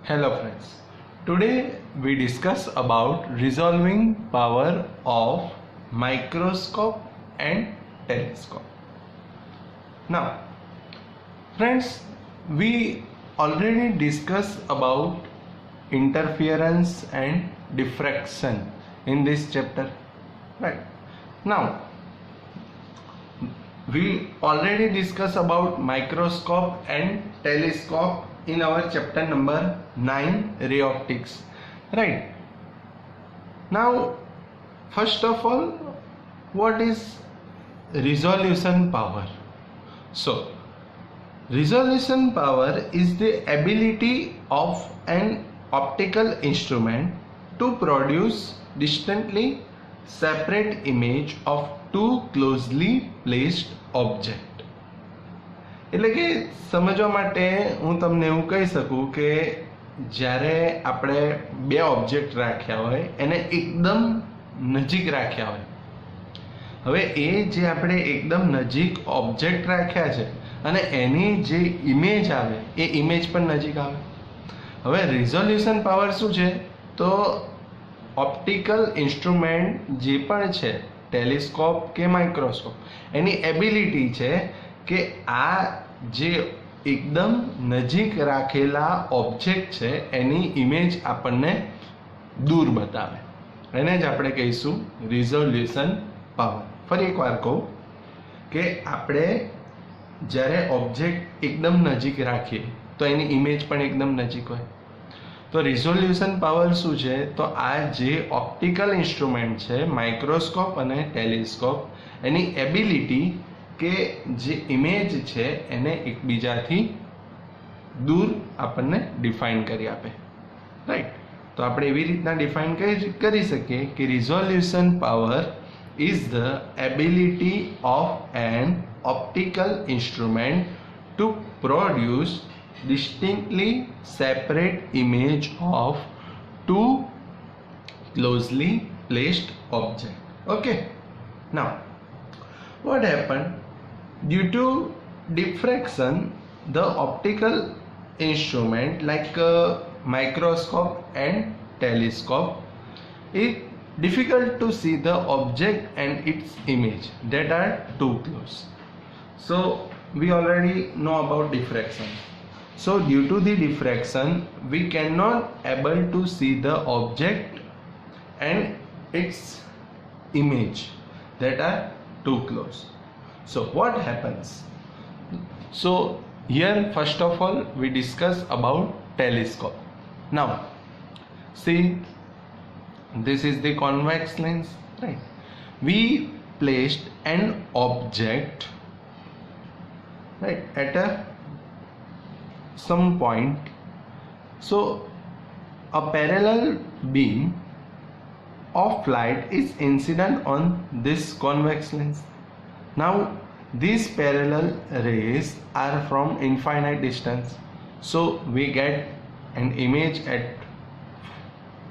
Hello friends. Today we discuss about resolving power of microscope and telescope. Now friends, we already discussed about interference and diffraction in this chapter, right? Now we already discussed about microscope and telescope in our chapter number 9, ray optics, right? Now first of all, what is resolution power? So resolution power is the ability of an optical instrument to produce distantly separate image of two closely placed object. એટલે કે સમજવા માટે હું તમને એવું કહી શકું કે જ્યારે આપણે બે ઓબ્જેક્ટ રાખ્યા હોય એને એકદમ નજીક રાખ્યા હોય. હવે એ જે આપણે એકદમ નજીક ઓબ્જેક્ટ રાખ્યા છે અને એની જે ઇમેજ આવે એ ઇમેજ પણ નજીક આવે. હવે રિઝોલ્યુશન પાવર શું છે? તો ઓપ્ટિકલ ઇન્સ્ટ્રુમેન્ટ જે પણ છે, ટેલિસ્કોપ કે માઇક્રોસ્કોપ, એની એબિલિટી છે કે આ જે એકદમ નજીક રાખેલા ઓબ્જેક્ટ છે એની ઇમેજ આપણને દૂર બતાવે. એને જ આપણે કહીશું રિઝોલ્યુશન પાવર. ફરી એકવાર કહું કે આપણે જ્યારે ઓબ્જેક્ટ એકદમ નજીક રાખીએ તો એની ઇમેજ પણ એકદમ નજીક હોય. તો રિઝોલ્યુશન પાવર શું છે? તો આ જે ઓપ્ટિકલ ઇન્સ્ટ્રુમેન્ટ છે, માઇક્રોસ્કોપ અને ટેલિસ્કોપ, એની એબિલિટી કે જે ઇમેજ છે એને એકબીજાથી દૂર આપણને ડિફાઇન કરી આપે, રાઈટ? તો આપણે એવી રીતના ડિફાઇન કરી શકીએ કે resolution power is the ability of an optical instrument to produce distinctly separate image of two closely placed objects. Okay, now what happened? Due to diffraction, the optical instrument like microscope and telescope is difficult to see the object and its image that are too close. So we already know about diffraction. So due to the diffraction, we cannot able to see the object and its image that are too close. So what happens? So here first of all we discuss about telescope. Now see, this is the convex lens, right? We placed an object, right, at some point. So a parallel beam of light is incident on this convex lens. Now these parallel rays are from infinite distance, so we get an image at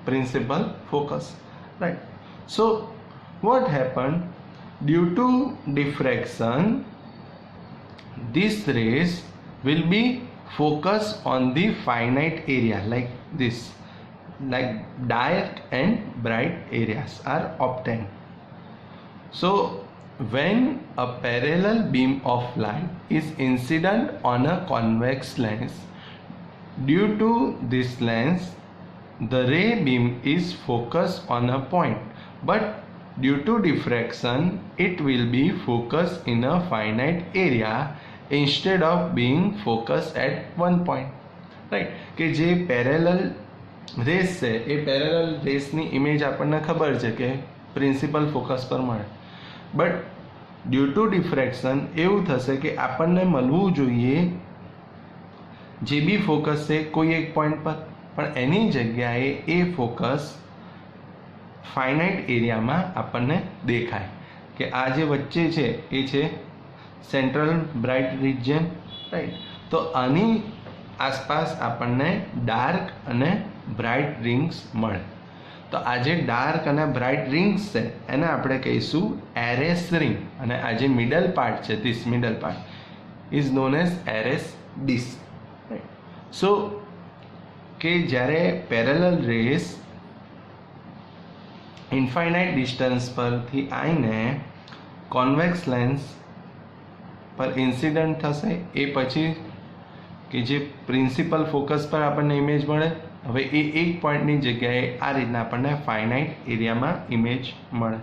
principal focus, right? So what happened? Due to diffraction, these rays will be focused on the finite area like this, like dark and bright areas are obtained. So when a parallel beam of light is incident on a convex lens, due to this lens the ray beam is focused on a point, but due to diffraction it will be focused in a finite area instead of being focused at one point, right? કે જે parallel race છે એ parallel રેસની image આપણને ખબર છે કે principal focus પર મળે, but due to diffraction એવું થશે કે આપણને મળવું જોઈએ જે બી ફોકસ છે કોઈ એક પોઈન્ટ પર, પણ એની જગ્યાએ એ ફોકસ ફાઇનાઇટ એરિયામાં આપણને દેખાય કે આ જે વચ્ચે છે એ છે સેન્ટ્રલ બ્રાઇટ રિજિયન, રાઈટ? તો આની આસપાસ આપણને ડાર્ક અને બ્રાઇટ રિંગ્સ મળે. તો આ જે ડાર્ક અને બ્રાઇટ રિંગ્સ છે એને આપણે કહીશું એરેસ રિંગ, અને આ જે મિડલ પાર્ટ છે, this middle part is known as Airy's disc. So કે જ્યારે પેરેલલ રેસ ઇન્ફાઇનાઇટ ડિસ્ટન્સ પરથી આવીને કોન્વેક્સ લેન્સ પર ઇન્સિડન્ટ થશે એ પછી કે જે પ્રિન્સિપલ ફોકસ પર આપણને ઇમેજ મળે, હવે એ એક પોઈન્ટની જગ્યાએ આ રીતના આપણને ફાઇનાઇટ એરિયામાં ઇમેજ મળે.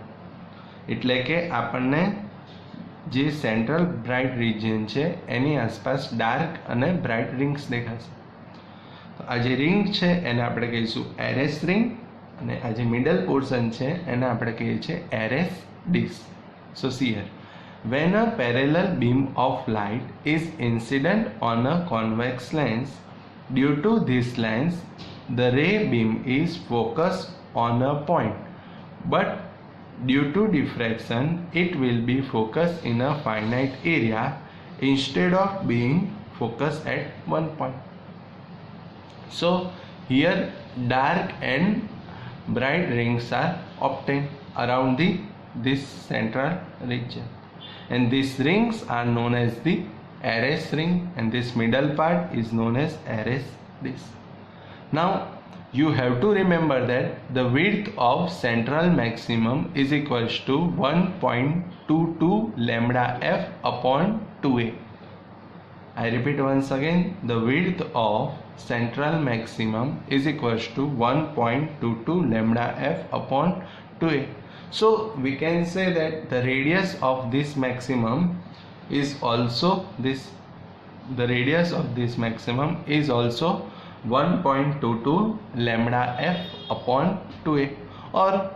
એટલે કે આપણને જે સેન્ટ્રલ બ્રાઇટ રિજિયન છે એની આસપાસ ડાર્ક અને બ્રાઇટ રિંગ્સ દેખાશે. તો આ જે રિંગ છે એને આપણે કહીશું એરેસ રિંગ અને આ જે મિડલ પોર્શન છે એને આપણે કહીએ છીએ Airy's disc. So see here, when a parallel beam of light is incident on a convex lens, due to this lens the ray beam is focused on a point, but due to diffraction it will be focused in a finite area instead of being focused at one point. So here dark and bright rings are obtained around this central region, and these rings are known as the Ares ring, and this middle part is known as Ares disc. Now you have to remember that the width of central maximum is equals to 1.22 lambda f upon 2a. I repeat once again, the width of central maximum is equals to 1.22 lambda f upon 2a. So we can say that the radius of this maximum is also the radius of this maximum is also 1.22 lambda f upon 2a, or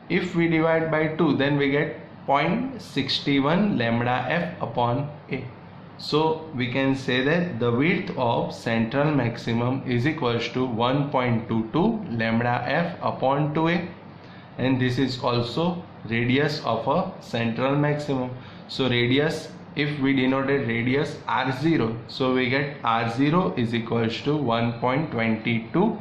if we divide by 2 then we get 0.61 lambda f upon a. So we can say that the width of central maximum is equals to 1.22 lambda f upon 2a, and this is also radius of a central maximum. So radius, if we denoted radius r0, so we get r0 is equals to 1.22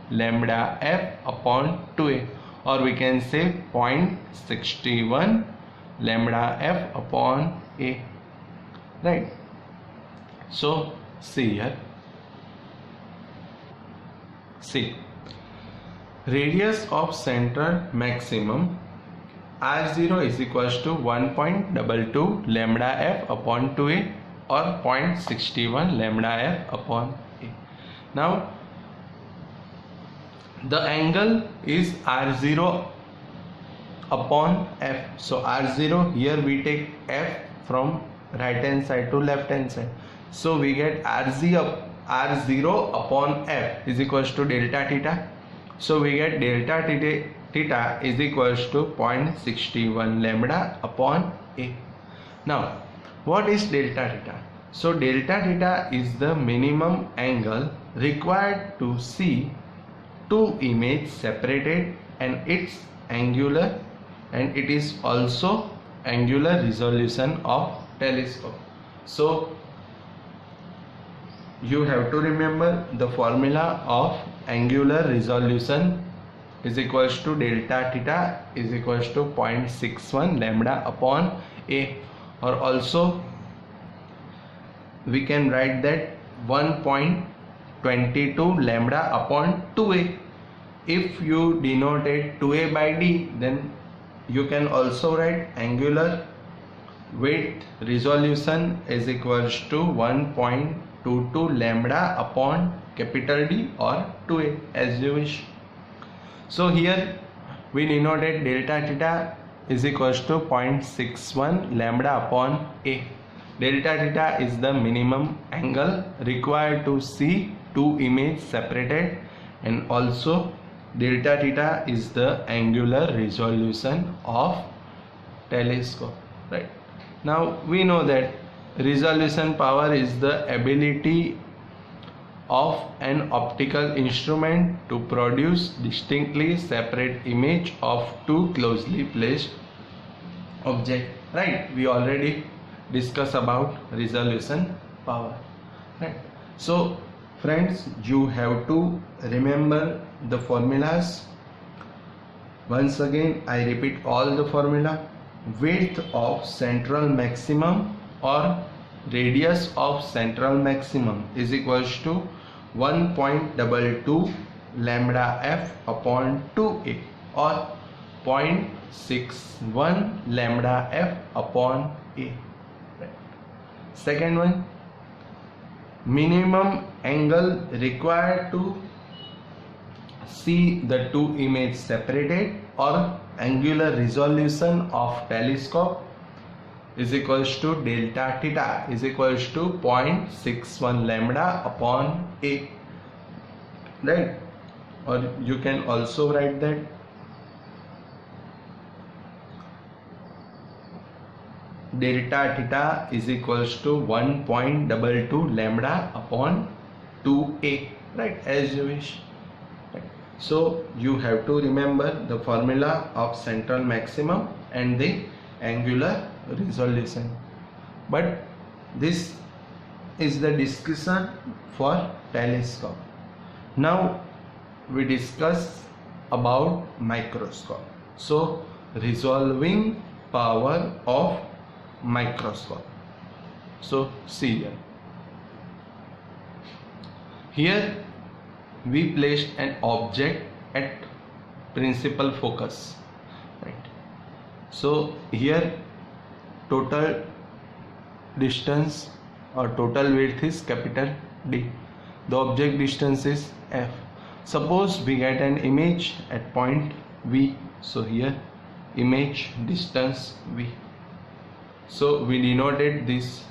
lambda f upon 2a, or we can say 0.61 lambda f upon a, right? So see here, see, radius of central maximum r0 is equals to 1.22 lambda f upon 2a, or 0.61 lambda f upon a. Now the angle is r0 upon f. So r0, here we take f from right hand side to left hand side, so we get r0 upon f is equals to delta theta. So we get delta theta is equals to 0.61 lambda upon a. Now what is delta theta? So delta theta is the minimum angle required to see two images separated, and its angular, and it is also angular resolution of telescope. So you have to remember the formula of angular resolution is equals to delta theta is equals to 0.61 lambda upon a, or also we can write that 1.22 lambda upon 2a. If you denoted 2a by d, then you can also write angular width resolution is equals to 1.22 lambda upon capital D or 2a, as you wish. So here we denoted delta theta is equals to 0.61 lambda upon a. Delta theta is the minimum angle required to see two images separated, and also delta theta is the angular resolution of telescope, right? Now we know that resolution power is the ability of an optical instrument to produce distinctly separate image of two closely placed objects, right? We already discussed about resolution power, right? So friends, you have to remember the formulas. Once again I repeat all the formula. Width of central maximum or radius of central maximum is equals to 1.22 lambda f upon 2a or 0.61 lambda f upon a. Second one, minimum angle required to see the two images separated or angular resolution of telescope is equals to delta theta is equals to 0.61 lambda upon a, right? Or you can also write that delta theta is equals to 1.22 lambda upon 2a, right? As you wish. So you have to remember the formula of central maximum and the angular resolution. But this is the discussion for telescope. Now we discuss about microscope. So resolving power of microscope. So see here we placed an object at principal focus, right? So here total distance or total width is capital D. The object distance is f. Suppose we get an image at point V. So here image distance V. So we denoted this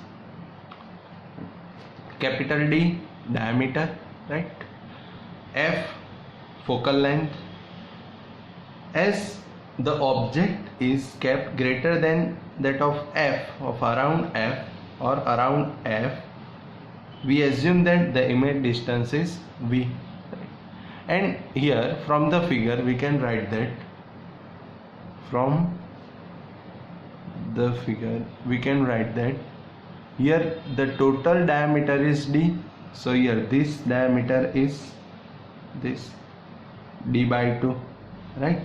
capital D diameter, right? F focal length. As the object is kept greater than that of f, of around f or around f, we assume that the image distance is V. And here from the figure we can write that from the figure we can write that here the total diameter is D. So here this diameter is this D by 2, right?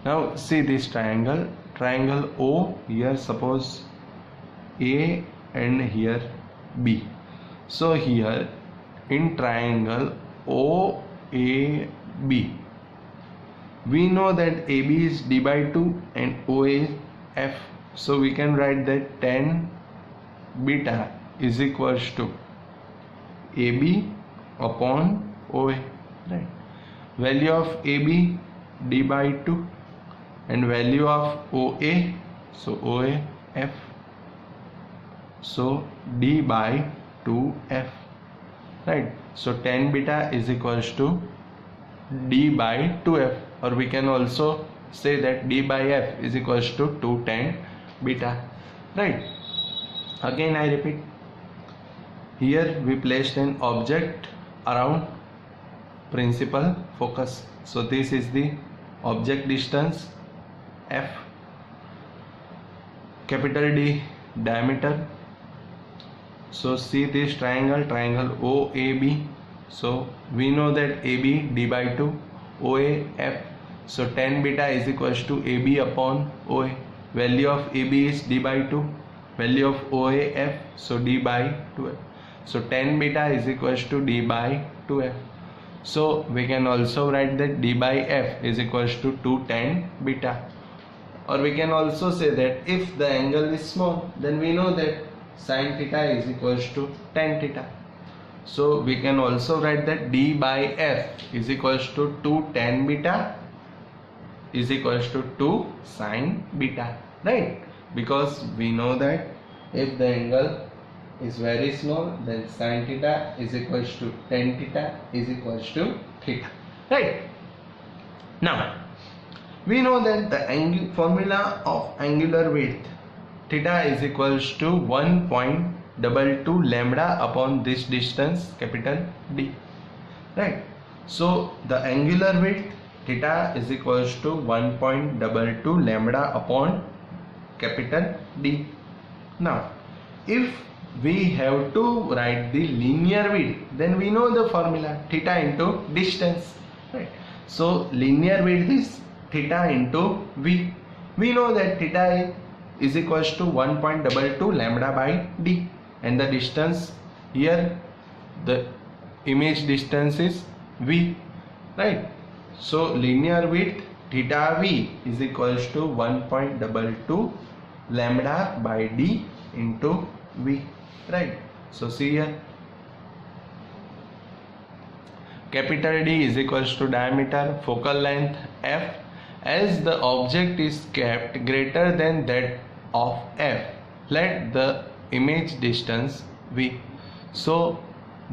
Now see this triangle O, here suppose A and here B. So here in triangle OAB we know that AB is D by 2 and OA is F. So we can write that tan beta is equals to AB upon OA, right? Value of AB D by 2 and value of OA, so OA F, so D by 2F, right? So tan beta is equals to D by 2F, or we can also say that D by F is equals to 2 tan beta, right? Again I repeat, here we placed an object around principal focus. So this is the object distance F, capital D diameter. So see this triangle OAB. So we know that AB D by 2, OA F. So tan beta is equals to AB upon OA. Value of AB is D by 2. Value of OA F. So D by 2F. So tan beta is equals to D by 2F. So we can also write that D by F is equals to 2 tan beta. Or we can also say that if the angle is small, then we know that sin theta is equals to tan theta. So we can also write that D by F is equals to 2 tan beta is equals to 2 sin beta, right? Because we know that if the angle is very small, then sin theta is equals to tan theta is equals to theta, right? Now we know that the formula of angular width theta is equals to 1.22 lambda upon this distance capital D, right? So the angular width theta is equals to 1.22 lambda upon capital D. Now if we have to write the linear width, then we know the formula theta into distance, right? So linear width is theta into V. We know that theta is equals to 1.22 lambda by D, and the distance here, the image distance is v, right? So linear width theta v is equals to 1.22 lambda by d into v, right? So see here, capital D is equals to diameter, focal length f. As the object is kept greater than that of f, let the image distance v. So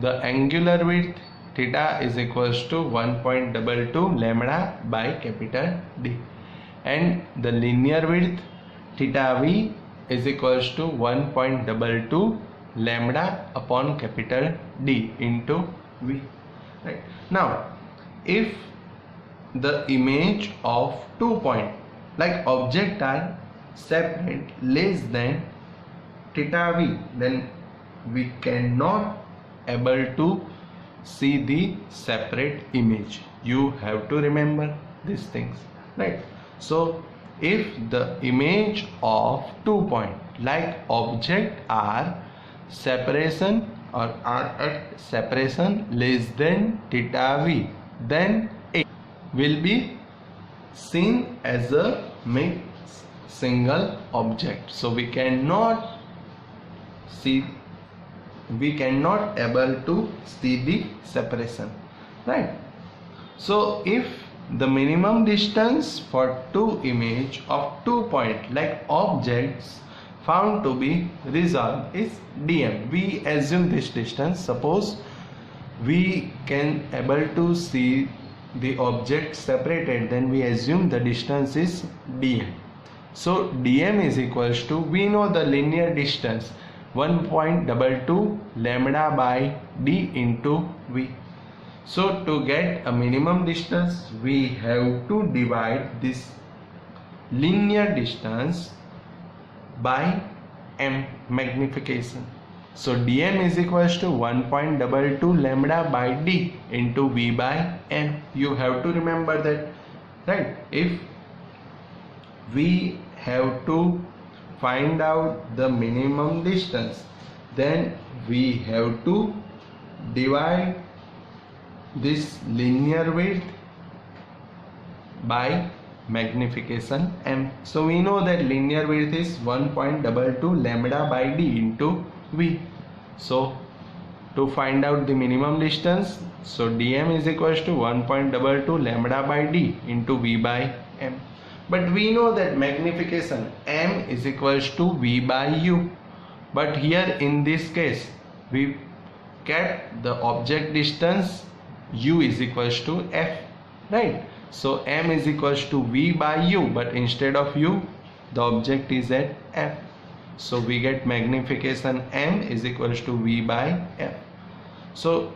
the angular width theta is equals to 1.22 lambda by capital D, and the linear width theta v is equals to 1.22 lambda upon capital D into v, right? Now if the image of 2 points like object are separate less than theta v, then we cannot able to see the separate image. You have to remember these things, right? So if the image of 2 points like object are separation or are at separation less than theta v, then it will be seen as a mixed single object. So we cannot able to see the separation, right? So if the minimum distance for two image of 2 points like objects found to be resolved is dm, we assume this distance. Suppose we can able to see the object separated, then we assume the distance is dm. So dm is equals to, we know the linear distance 1.22 lambda by d into v. So to get a minimum distance, we have to divide this linear distance by m magnification. So dm is equals to 1.22 lambda by d into v by m. You have to remember that, right? If we have to find out the minimum distance, then we have to divide this linear width by magnification m. So we know that linear width is 1.22 lambda by d into v. So to find out the minimum distance, so dm is equals to 1.22 lambda by d into v by m. But we know that magnification m is equals to v by u. But here in this case we kept the object distance u is equals to f, right? So m is equals to v by u, but instead of u the object is at f. So we get magnification m is equals to v by f. So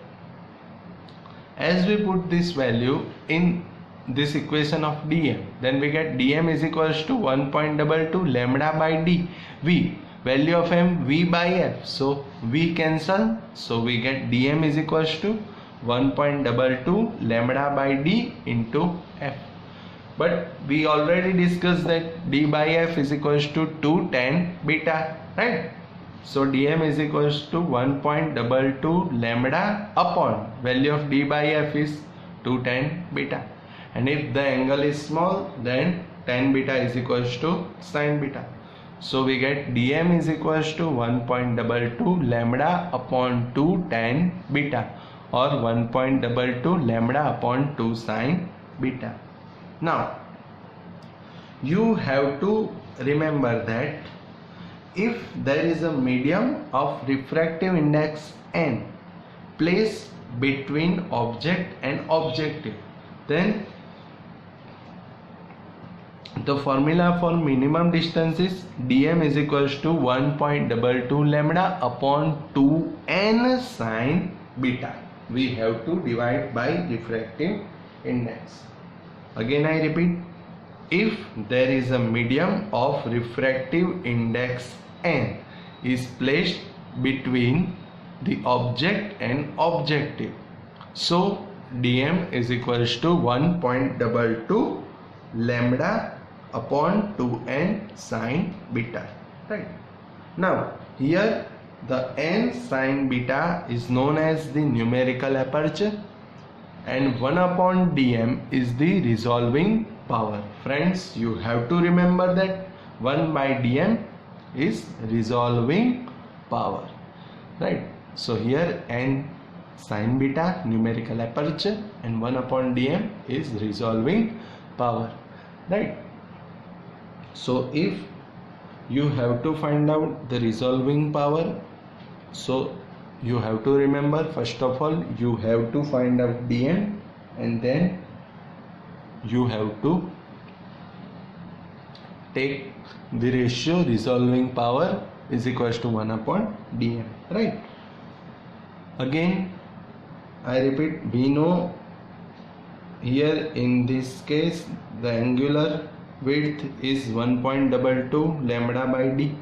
as we put this value in this equation of dm, then we get dm is equals to 1.22 lambda by d v, value of m v by f. So v cancel, so we get dm is equals to 1.22 lambda by d into f. But we already discussed that d by f is equals to 2 tan beta, right? So dm is equals to 1.22 lambda upon value of d by f is 2 tan beta, and if the angle is small, then tan beta is equals to sin beta. So we get dm is equals to 1.22 lambda upon 2 tan beta, or 1.22 lambda upon 2 sin beta. Now you have to remember that if there is a medium of refractive index n placed between object and objective, then the formula for minimum distance is dm is equals to 1.22 lambda upon 2n sin beta. We have to divide by refractive index. Again I repeat, if there is a medium of refractive index n is placed between the object and objective, so dm is equals to 1.22 lambda upon 2n sin beta, right? Now here the n sin beta is known as the numerical aperture and 1 upon dm is the resolving power. Friends, you have to remember that 1 by dm is resolving power, right? So here n sin beta numerical aperture and 1 upon dm is resolving power, right? So if you have to find out the resolving power, so you have to remember, first of all you have to find out dm and then you have to take the ratio resolving power is equals to 1 upon dm, right? Again I repeat, we know here in this case the angular width is 1.22 lambda by d,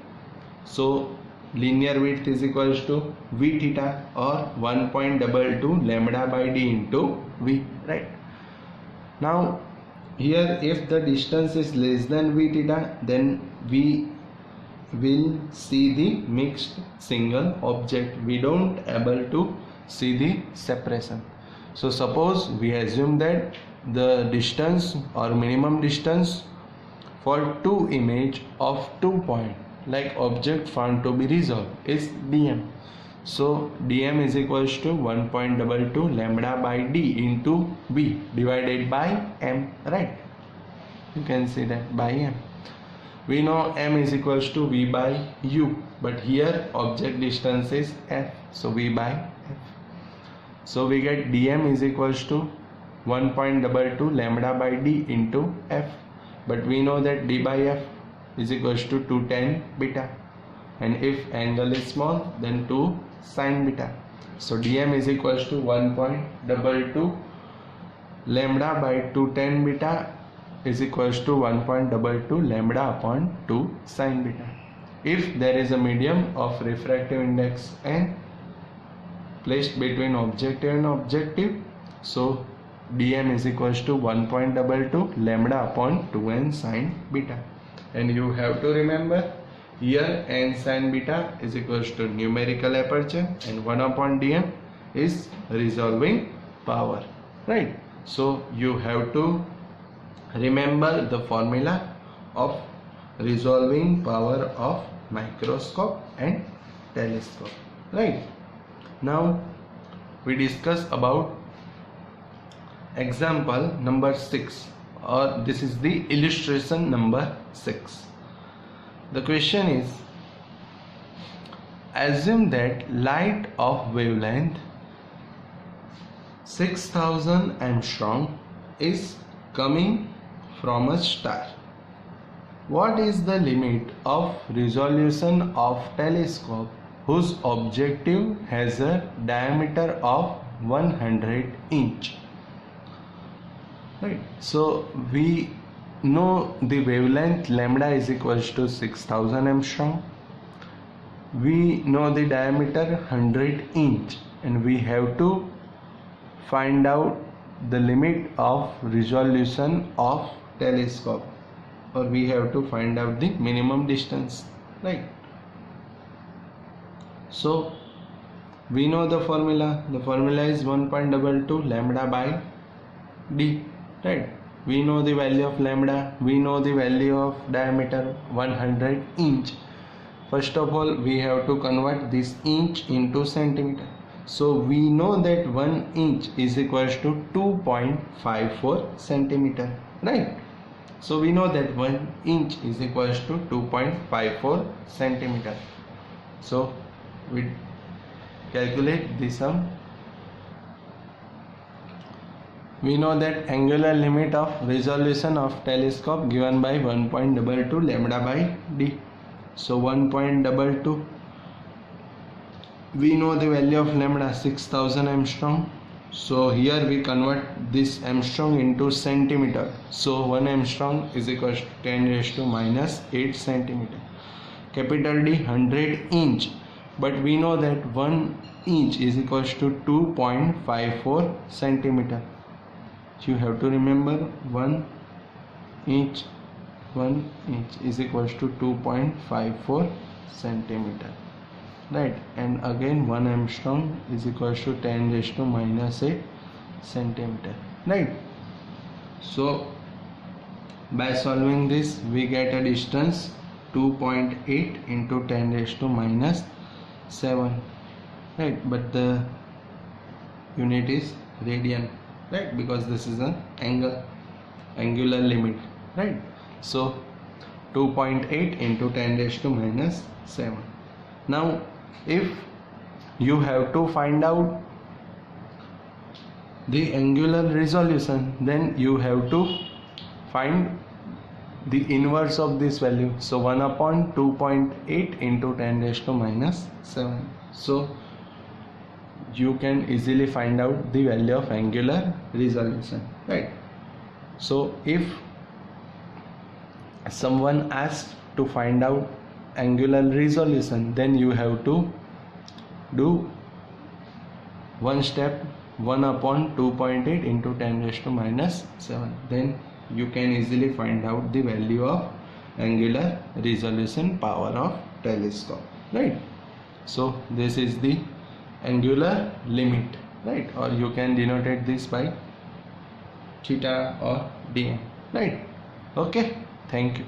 so linear width is equals to v theta or 1.22 lambda by d into v, right? Now here if the distance is less than v theta, then we will see the mixed single object, we don't able to see the separation. So suppose we assume that the distance or minimum distance for two image of 2 point like object found to be resolved is dm. So dm is equals to 1.22 lambda by d into v divided by m, right? You can see that by m. We know m is equals to v by u, but here object distance is f, so v by f. So we get dm is equals to 1.22 lambda by d into f, but we know that d by f is equals to 2 tan beta, and if angle is small then 2 sin beta. So dm is equals to 1.22 lambda by 2 tan beta is equals to 1.22 lambda upon 2 sin beta. If there is a medium of refractive index n placed between objective and objective, so dm is equals to 1.22 lambda upon 2n sin beta. And you have to remember here n sin beta is equals to numerical aperture and 1 upon dm is resolving power, right? So you have to remember the formula of resolving power of microscope and telescope, right? Now we discuss about example number 6, or this is the illustration number 6. The question is, assume that light of wavelength 6000 angstrom is coming from a star. What is the limit of resolution of telescope whose objective has a diameter of 100 inch? Right. So we know the wavelength lambda is equals to 6000 angstrom. We know the diameter 100 inch, and we have to find out the limit of resolution of telescope, or we have to find out the minimum distance, right? So we know the formula is 1.22 lambda by d, right? We know the value of lambda, we know the value of diameter 100 inch. First of all we have to convert this inch into centimeter. So we know that 1 inch is equals to 2.54 centimeter, right? So we know that 1 inch is equals to 2.54 centimeter. So we calculate the sum. We know that angular limit of resolution of telescope given by 1.22 lambda by d. So 1.22, we know the value of lambda 6000 angstrom. So here we convert this angstrom into centimeter. So 1 angstrom is equal to 10 raised to minus 8 centimeter. Capital D 100 inch, but we know that 1 inch is equal to 2.54 centimeter. You have to remember 1 inch is equal to 2.54 centimeter. right? And again 1 angstrom is equals to 10 raised to minus 8 centimeter, right? So by solving this we get a distance 2.8 into 10 raised to minus 7, right? But the unit is radian, right? Because this is an angular limit, right? So 2.8 into 10 raised to minus 7. Now if you have to find out the angular resolution, then you have to find the inverse of this value. So 1 upon 2.8 into 10 raised to minus 7. So you can easily find out the value of angular resolution, right? So if someone asks to find out angular resolution, then you have to do one step, 1 upon 2.8 into 10 raised to minus 7. Then you can easily find out the value of angular resolution power of telescope, right? So this is the angular limit, right? Or you can denote this by theta or dm, right? Okay, thank you.